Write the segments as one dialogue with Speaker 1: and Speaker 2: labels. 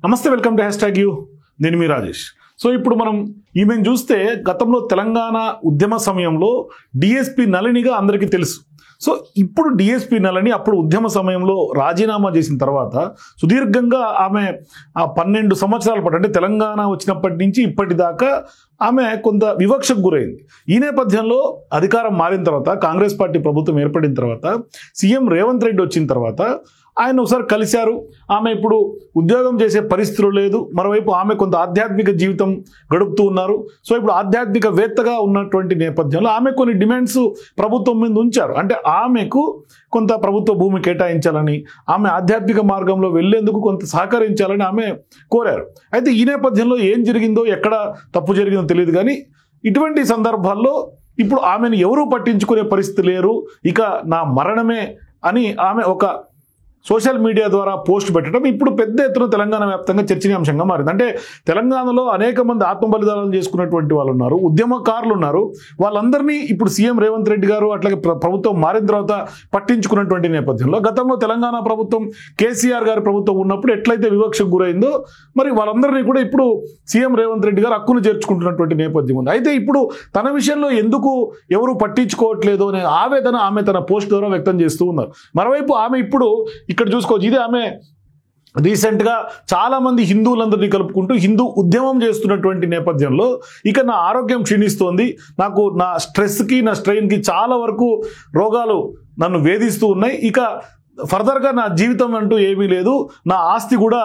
Speaker 1: నమస్తే, welcome to #you. నేను మీ Rajesh. So ఇప్పుడు మనం ఈమెను చూస్తే గతంలో తెలంగాణ ఉద్యమ సమయంలో డిఎస్పీ నళినిగా అందరికీ తెలుసు. సో ఇప్పుడు డిఎస్పీ నళిని అప్పుడు ఉద్యమ సమయంలో రాజీనామా చేసిన తర్వాత సుదీర్ఘంగా ఆమె 12 సంవత్సరాల పాటు, అంటే తెలంగాణ వచ్చినప్పటి నుంచి ఇప్పటిదాకా ఆమె కొంత వివక్షకు గురైంది. ఈ నేపథ్యంలో అధికారం మారిన తర్వాత, కాంగ్రెస్ పార్టీ ప్రభుత్వం ఏర్పడిన తర్వాత, సీఎం రేవంత్ రెడ్డి వచ్చిన తర్వాత ఆయన ఒకసారి కలిశారు. ఆమె ఇప్పుడు ఉద్యోగం చేసే పరిస్థితులు లేదు. మరోవైపు ఆమె కొంత ఆధ్యాత్మిక జీవితం గడుపుతూ ఉన్నారు. సో ఇప్పుడు ఆధ్యాత్మికవేత్తగా ఉన్నటువంటి నేపథ్యంలో ఆమె కొన్ని డిమాండ్స్ ప్రభుత్వం మీద ఉంచారు. అంటే ఆమెకు కొంత ప్రభుత్వ భూమి కేటాయించాలని, ఆమె ఆధ్యాత్మిక మార్గంలో వెళ్లేందుకు కొంత సహకరించాలని ఆమె కోరారు. అయితే ఈ నేపథ్యంలో ఏం జరిగిందో, ఎక్కడ తప్పు జరిగిందో తెలియదు. కానీ ఇటువంటి సందర్భాల్లో ఇప్పుడు ఆమెను ఎవరూ పట్టించుకునే పరిస్థితి లేరు, ఇక నా మరణమే అని ఆమె ఒక సోషల్ మీడియా ద్వారా పోస్ట్ పెట్టడం ఇప్పుడు పెద్ద ఎత్తున తెలంగాణ వ్యాప్తంగా చర్చనీయాంశంగా మారింది. అంటే తెలంగాణలో అనేక మంది ఆత్మ బలిదానాలు చేసుకున్నటువంటి వాళ్ళు ఉన్నారు, ఉద్యమకారులు ఉన్నారు. వాళ్ళందరినీ ఇప్పుడు సీఎం రేవంత్ రెడ్డి గారు అట్లాగే ప్రభుత్వం మారిన తర్వాత పట్టించుకున్నటువంటి నేపథ్యంలో గతంలో తెలంగాణ ప్రభుత్వం, కేసీఆర్ గారి ప్రభుత్వం ఉన్నప్పుడు ఎట్లయితే వివక్షకు గురైందో, మరి వాళ్ళందరినీ కూడా ఇప్పుడు సీఎం రేవంత్ రెడ్డి గారు హక్కును చేర్చుకుంటున్నటువంటి నేపథ్యం ఉంది. అయితే ఇప్పుడు తన విషయంలో ఎందుకు ఎవరు పట్టించుకోవట్లేదు అనే ఆవేదన ఆమె తన పోస్ట్ ద్వారా వ్యక్తం చేస్తూ ఉన్నారు. మరోవైపు ఆమె ఇప్పుడు ఇక్కడ చూసుకోవచ్చు, ఇది ఆమె రీసెంట్గా చాలామంది హిందువులందరినీ కలుపుకుంటూ హిందూ ఉద్యమం చేస్తున్నటువంటి నేపథ్యంలో ఇక నా ఆరోగ్యం క్షీణిస్తోంది, నాకు నా స్ట్రెస్కి, నా స్ట్రెయిన్కి చాలా వరకు రోగాలు నన్ను వేధిస్తూ ఉన్నాయి, ఇక ఫర్దర్గా నా జీవితం అంటూ ఏమీ లేదు, నా ఆస్తి కూడా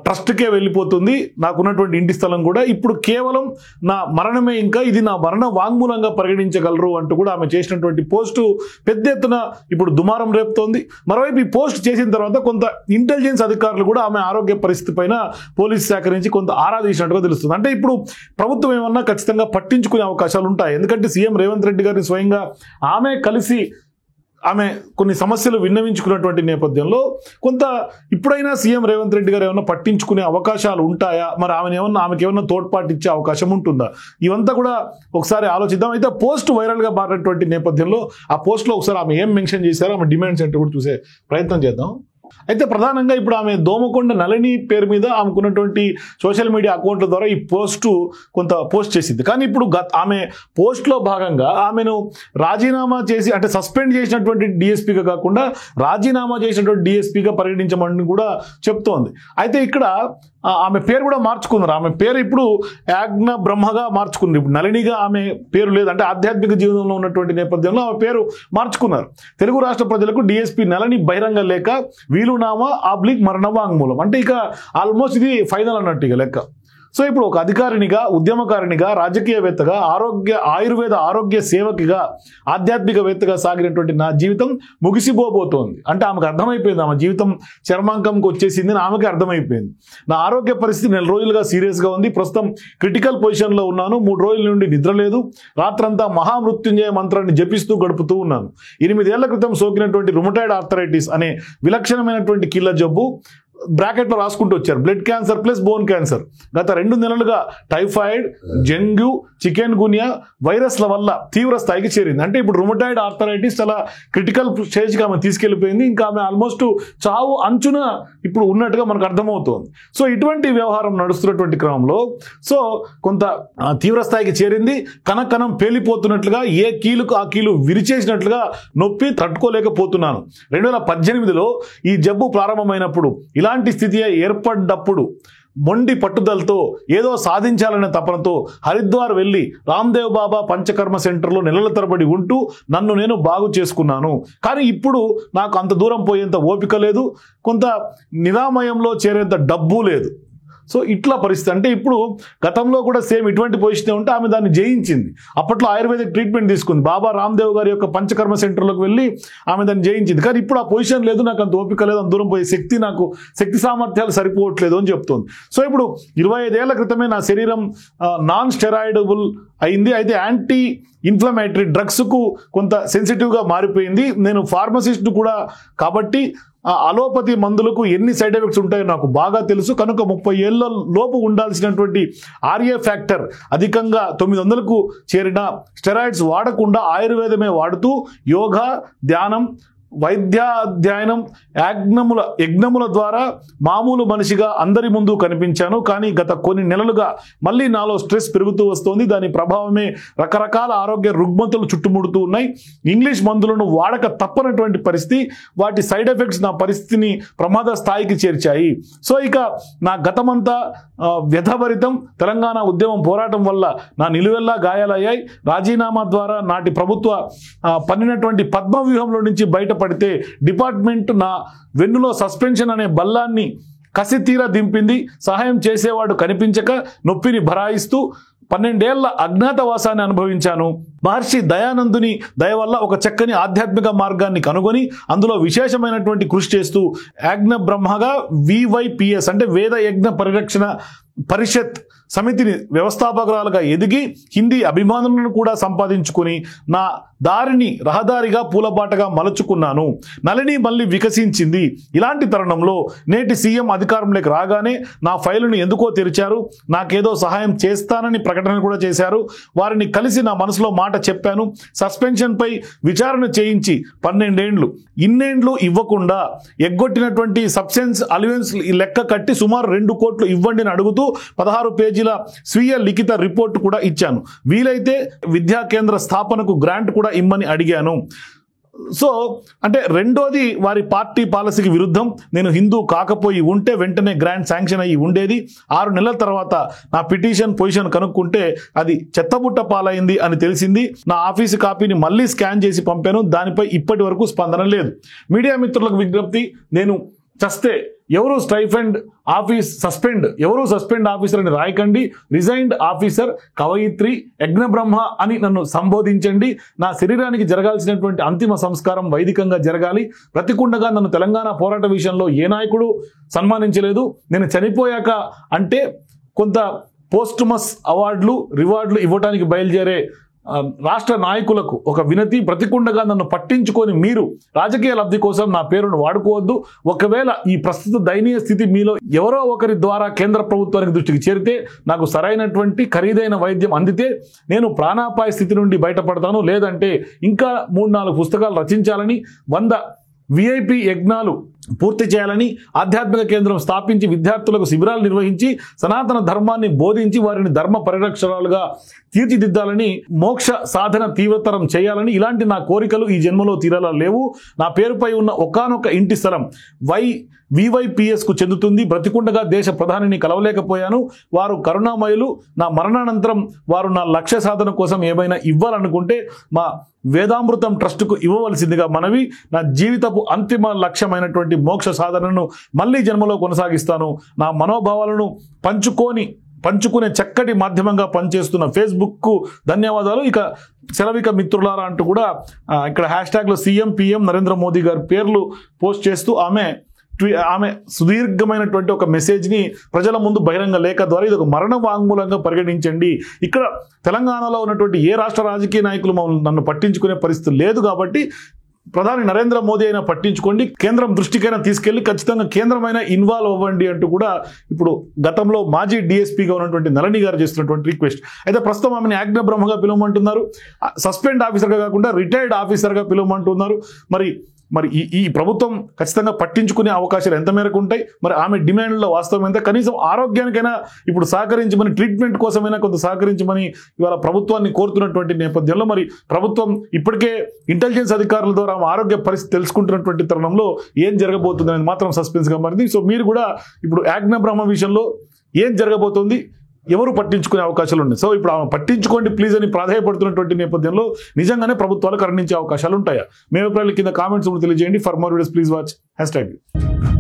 Speaker 1: ట్రస్ట్కే వెళ్ళిపోతుంది, నాకున్నటువంటి ఇంటి స్థలం కూడా, ఇప్పుడు కేవలం నా మరణమే, ఇంకా ఇది నా మరణ వాంగ్మూలంగా పరిగణించగలరు అంటూ కూడా ఆమె చేసినటువంటి పోస్టు పెద్ద ఎత్తున ఇప్పుడు దుమారం రేపుతోంది. మరోవైపు ఈ పోస్ట్ చేసిన తర్వాత కొంత ఇంటెలిజెన్స్ అధికారులు కూడా ఆమె ఆరోగ్య పరిస్థితి పైన పోలీసు శాఖ నుంచి కొంత ఆరా తీసినట్టుగా తెలుస్తుంది. అంటే ఇప్పుడు ప్రభుత్వం ఏమన్నా ఖచ్చితంగా పట్టించుకునే అవకాశాలు ఉంటాయి. ఎందుకంటే సీఎం రేవంత్ రెడ్డి గారిని స్వయంగా ఆమె కలిసి ఆమె కొన్ని సమస్యలు విన్నవించుకున్నటువంటి నేపథ్యంలో కొంత ఇప్పుడైనా సీఎం రేవంత్ రెడ్డి గారు ఏమన్నా పట్టించుకునే అవకాశాలు ఉంటాయా, మరి ఆమెకి ఏమన్నా తోడ్పాటు ఇచ్చే అవకాశం ఉంటుందా, ఇవంతా కూడా ఒకసారి ఆలోచిద్దాం. అయితే పోస్ట్ వైరల్గా మారినటువంటి నేపథ్యంలో ఆ పోస్ట్లో ఒకసారి ఆమె ఏం మెన్షన్ చేశారో, ఆమె డిమాండ్స్ ఏంటో కూడా చూసే ప్రయత్నం చేద్దాం. అయితే ప్రధానంగా ఇప్పుడు ఆమె దోమకొండ నళిని పేరు మీద ఆమెకున్నటువంటి సోషల్ మీడియా అకౌంట్ల ద్వారా ఈ కొంత పోస్ట్ చేసింది. కానీ ఇప్పుడు ఆమె పోస్ట్లో భాగంగా ఆమెను రాజీనామా చేసి, అంటే సస్పెండ్ చేసినటువంటి డిఎస్పీగా కాకుండా రాజీనామా చేసినటువంటి డిఎస్పీగా పరిగణించమని కూడా చెప్తోంది. అయితే ఇక్కడ ఆమె పేరు కూడా మార్చుకున్నారు. ఆమె పేరు ఇప్పుడు యాజ్ఞ బ్రహ్మగా మార్చుకుంది. ఇప్పుడు నళినిగా ఆమె పేరు లేదు, అంటే ఆధ్యాత్మిక జీవితంలో ఉన్నటువంటి నేపథ్యంలో ఆమె పేరు మార్చుకున్నారు. తెలుగు రాష్ట్ర ప్రజలకు డిఎస్పీ నళిని బహిరంగ లేఖ, వీలునామా / మరణ వాంగ్మూలం, అంటే ఇక ఆల్మోస్ట్ ఇది ఫైనల్ అన్నట్టు ఇక లెక్క. సో ఇప్పుడు ఒక అధికారినిగా, ఉద్యమకారినిగా, రాజకీయవేత్తగా, ఆయుర్వేద ఆరోగ్య సేవకిగా, ఆధ్యాత్మికవేత్తగా సాగినటువంటి నా జీవితం ముగిసిపోబోతోంది. అంటే ఆమెకు అర్థమైపోయింది, ఆమె జీవితం చర్మాంకంకి వచ్చేసింది అని ఆమెకి అర్థమైపోయింది. నా ఆరోగ్య పరిస్థితి 4 రోజులుగా సీరియస్గా ఉంది, ప్రస్తుతం క్రిటికల్ పొజిషన్లో ఉన్నాను, 3 రోజుల నుండి నిద్ర లేదు, రాత్రంతా మహామృత్యుంజయ మంత్రాన్ని జపిస్తూ గడుపుతూ ఉన్నాను. 8 ఏళ్ల క్రితం సోకినటువంటి రుమటాయిడ్ ఆర్థరైటిస్ అనే విలక్షణమైనటువంటి కీళ్ళ జబ్బు, బ్రాకెట్లో రాసుకుంటూ వచ్చారు, blood cancer plus bone cancer, గత 2 నెలలుగా టైఫాయిడ్, డెంగ్యూ, చికెన్ గున్యా వైరస్ల వల్ల తీవ్ర స్థాయికి చేరింది. అంటే ఇప్పుడు రుమటాయిడ్ ఆర్థరైటిస్ చాలా క్రిటికల్ స్టేజ్కి ఆమె తీసుకెళ్లిపోయింది. ఇంకా ఆమె ఆల్మోస్ట్ చావు అంచున ఇప్పుడు ఉన్నట్టుగా మనకు అర్థమవుతోంది. సో ఇటువంటి వ్యవహారం నడుస్తున్నటువంటి క్రమంలో సో కొంత తీవ్ర స్థాయికి చేరింది, కణకణం పేలిపోతున్నట్లుగా, ఏ కీలుకు ఆ కీలు విరిచేసినట్లుగా నొప్పి తట్టుకోలేకపోతున్నాను. 2018లో ఈ జబ్బు ప్రారంభమైనప్పుడు, ఇలాంటి స్థితి ఏర్పడ్డప్పుడు మొండి పట్టుదలతో ఏదో సాధించాలనే తపనతో హరిద్వార్ వెళ్ళి రామ్దేవ్ బాబా పంచకర్మ సెంటర్లో నెలల తరబడి ఉంటూ నన్ను నేను బాగు చేసుకున్నాను. కానీ ఇప్పుడు నాకు అంత దూరం పోయేంత ఓపిక లేదు, కొంత నిరామయంలో చేరేంత డబ్బు లేదు. సో ఇట్లా పరిస్థితి. అంటే ఇప్పుడు గతంలో కూడా సేమ్ ఇటువంటి పొజిషన్ ఉంటే ఆమె దాన్ని జయించింది. అప్పట్లో ఆయుర్వేదిక్ ట్రీట్మెంట్ తీసుకుంది, బాబా రామ్దేవ్ గారి యొక్క పంచకర్మ సెంటర్లోకి వెళ్ళి ఆమె దాన్ని జయించింది. కానీ ఇప్పుడు ఆ పొజిషన్ లేదు, నాకు అంత ఓపిక లేదు, అంత దూరం పోయే శక్తి సామర్థ్యాలు సరిపోవట్లేదు అని చెప్తోంది. సో ఇప్పుడు 25 ఏళ్ల క్రితమే నా శరీరం నాన్ స్టెరాయిడబుల్ అయింది. అయితే యాంటీ ఇన్ఫ్లమేటరీ డ్రగ్స్కు కొంత సెన్సిటివ్గా మారిపోయింది. నేను ఫార్మసిస్ట్ కూడా కాబట్టి అలోపతి మందులకు ఎన్ని సైడ్ ఎఫెక్ట్స్ ఉంటాయో నాకు బాగా తెలుసు. కనుక 30 ఏళ్ల లోపు ఉండాల్సినటువంటి ఆర్ఏ ఫ్యాక్టర్ అధికంగా 900కు చేరిన స్టెరాయిడ్స్ వాడకుండా ఆయుర్వేదమే వాడుతూ యోగా, ధ్యానం, వైద్యాధ్యయనం యజ్ఞముల ద్వారా మామూలు మనిషిగా అందరి ముందు కనిపించాను. కానీ గత కొన్ని నెలలుగా మళ్ళీ నాలో స్ట్రెస్ పెరుగుతూ వస్తోంది. దాని ప్రభావమే రకరకాల ఆరోగ్య రుగ్మతలు చుట్టుముడుతూ ఉన్నాయి. ఇంగ్లీష్ మందులను వాడక తప్పనటువంటి పరిస్థితి, వాటి సైడ్ ఎఫెక్ట్స్ నా పరిస్థితిని ప్రమాద స్థాయికి చేర్చాయి. సో ఇక నా గతమంతా వ్యధభరితం. తెలంగాణ ఉద్యమం పోరాటం వల్ల నా నిలువెల్లా గాయాలయ్యాయి. రాజీనామా ద్వారా నాటి ప్రభుత్వ పన్నినటువంటి పద్మవ్యూహంలో నుంచి బయటపడితే డిపార్ట్మెంట్ నా వెన్నులో సస్పెన్షన్ అనే బల్లాన్ని కసితీర దింపింది. సహాయం చేసేవాడు కనిపించక నొప్పిని భరాయిస్తూ 12 ఏళ్ల అజ్ఞాతవాసాన్ని అనుభవించాను. మహర్షి దయానందుని దయ వల్ల ఒక చక్కని ఆధ్యాత్మిక మార్గాన్ని కనుగొని అందులో విశేషమైనటువంటి కృషి చేస్తూ యజ్ఞ బ్రహ్మగా VYPS అంటే వేద యజ్ఞ పరిరక్షణ పరిషత్ సమితిని వ్యవస్థాపకురాలుగా ఎదిగి హిందీ అభిమానులను కూడా సంపాదించుకుని నా దారిని రహదారిగా పూలబాటగా మలుచుకున్నాను. నళిని మళ్ళీ వికసించింది. ఇలాంటి తరుణంలో నేటి సీఎం అధికారంలోకి రాగానే నా ఫైలును ఎందుకో తెరిచారు. నాకేదో సహాయం చేస్తానని ప్రకటన కూడా చేశారు. వారిని కలిసి నా మనసులో మాట చెప్పాను. సస్పెన్షన్పై విచారణ చేయించి 12 ఏళ్లు ఇన్నేండ్లు ఇవ్వకుండా ఎగ్గొట్టినటువంటి సబ్స్టెన్స్ అలవెన్స్ లెక్క కట్టి సుమారు 2 కోట్లు ఇవ్వండి అని అడుగుతూ 16 పేజీల స్వీయ లిఖిత రిపోర్ట్ కూడా ఇచ్చాను. వీలైతే విద్యా కేంద్ర స్థాపనకు గ్రాంట్ కూడా ఇమ్మని అడిగాను. సో అంటే రెండోది వారి పార్టీ పాలసీకి విరుద్ధం. నేను హిందూ కాకపోయి ఉంటే వెంటనే గ్రాంట్ శాంక్షన్ అయ్యి ఉండేది. 6 నెలల తర్వాత నా పిటిషన్ పొజిషన్ కనుక్కుంటే అది చెత్తబుట్ట పాలైంది అని తెలిసింది. నా ఆఫీసు కాపీని మళ్ళీ స్కాన్ చేసి పంపాను. దానిపై ఇప్పటి వరకు స్పందన లేదు. మీడియా మిత్రులకు విజ్ఞప్తి, నేను చస్తే ఎవరు సస్పెండ్ ఆఫీసర్ అని రాయకండి. రిజైన్డ్ ఆఫీసర్ కవయిత్రి యజ్ఞబ్రహ్మ అని నన్ను సంబోధించండి. నా శరీరానికి జరగాల్సినటువంటి అంతిమ సంస్కారం వైదికంగా జరగాలి. బ్రతికుండగా నన్ను తెలంగాణ పోరాట విషయంలో ఏ నాయకుడు సన్మానించలేదు. నేను చనిపోయాక అంటే కొంత పోస్టుమస్ అవార్డులు రివార్డులు ఇవ్వడానికి బయలుదేరే రాష్ట్ర నాయకులకు ఒక వినతి, బ్రతికుండగా నన్ను పట్టించుకొని మీరు రాజకీయ లబ్ధి కోసం నా పేరును వాడుకోవద్దు. ఒకవేళ ఈ ప్రస్తుత దయనీయ స్థితి మీలో ఎవరో ఒకరి ద్వారా కేంద్ర ప్రభుత్వానికి దృష్టికి చేరితే, నాకు సరైనటువంటి ఖరీదైన వైద్యం అందితే నేను ప్రాణాపాయ స్థితి నుండి బయటపడతాను. లేదంటే ఇంకా 3-4 పుస్తకాలు రచించాలని, 100 VIP యజ్ఞాలు పూర్తి చేయాలని, ఆధ్యాత్మిక కేంద్రం స్థాపించి విద్యార్థులకు శిబిరాలు నిర్వహించి సనాతన ధర్మాన్ని బోధించి వారిని ధర్మ పరిరక్షణలుగా తీర్చిదిద్దాలని, మోక్ష సాధన తీవ్రతరం చేయాలని, ఇలాంటి నా కోరికలు ఈ జన్మలో తీరాలా లేవు. నా పేరుపై ఉన్న ఒకానొక ఇంటి స్థలం VYPSకు చెందుతుంది. బ్రతికుండగా దేశ ప్రధానిని కలవలేకపోయాను. వారు కరుణామయులు. నా మరణానంతరం వారు నా లక్ష్య సాధన కోసం ఏమైనా ఇవ్వాలనుకుంటే మా వేదామృతం ట్రస్టుకు ఇవ్వవలసిందిగా మనవి. నా జీవితపు అంతిమ లక్ష్యమైనటువంటి మోక్ష సాధనను మళ్ళీ జన్మలో కొనసాగిస్తాను. నా మనోభావాలను పంచుకునే చక్కటి మాధ్యమంగా పనిచేస్తున్న ఫేస్బుక్కు ధన్యవాదాలు. ఇక సెలవిక మిత్రులారా అంటూ కూడా ఇక్కడ హ్యాష్ట్యాగ్లో CM PM నరేంద్ర మోదీ గారి పేర్లు పోస్ట్ చేస్తూ ఆమె సుదీర్ఘమైనటువంటి ఒక మెసేజ్ని ప్రజల ముందు బహిరంగ లేఖ ద్వారా ఇది ఒక మరణ వాంగ్మూలంగా పరిగణించండి. ఇక్కడ తెలంగాణలో ఉన్నటువంటి ఏ రాష్ట్ర రాజకీయ నాయకులు నన్ను పట్టించుకునే పరిస్థితి లేదు కాబట్టి ప్రధాని నరేంద్ర మోదీ అయినా పట్టించుకోండి, కేంద్రం దృష్టికైనా తీసుకెళ్లి ఖచ్చితంగా కేంద్రమైనా ఇన్వాల్వ్ అవ్వండి అంటూ కూడా ఇప్పుడు గతంలో మాజీ DSPగా ఉన్నటువంటి నళిని గారు చేస్తున్నటువంటి రిక్వెస్ట్. అయితే ప్రస్తుతం ఆమెను యజ్ఞ బ్రహ్మగా పిలవమంటున్నారు. సస్పెండ్ ఆఫీసర్గా కాకుండా రిటైర్డ్ ఆఫీసర్గా పిలవమంటున్నారు. మరి ఈ ప్రభుత్వం ఖచ్చితంగా పట్టించుకునే అవకాశాలు ఎంత మేరకు ఉంటాయి? మరి ఆమె డిమాండ్లో వాస్తవం ఎంత? కనీసం ఆరోగ్యానికైనా ఇప్పుడు సహకరించమని, ట్రీట్మెంట్ కోసమైనా కొంత సహకరించమని ఇవాళ ప్రభుత్వాన్ని కోరుతున్నటువంటి నేపథ్యంలో మరి ప్రభుత్వం ఇప్పటికే ఇంటెలిజెన్స్ అధికారుల ద్వారా ఆరోగ్య పరిస్థితి తెలుసుకుంటున్నటువంటి తరుణంలో ఏం జరగబోతుంది అనేది మాత్రం సస్పెన్స్గా మారింది. సో మీరు కూడా ఇప్పుడు యజ్ఞ బ్రహ్మ విషయంలో ఏం జరగబోతుంది, ఎవరు పట్టించుకునే అవకాశాలు ఉన్నాయి? సో ఇప్పుడు ఆమె పట్టించుకోండి ప్లీజ్ అని ప్రాధాయపడుతున్నటువంటి నేపథ్యంలో నిజంగానే ప్రభుత్వాలు కరుణించే అవకాశాలు ఉంటాయా? మీ అభిప్రాయాలు కింద కామెంట్స్ తెలియజేయండి. For more videos please watch #.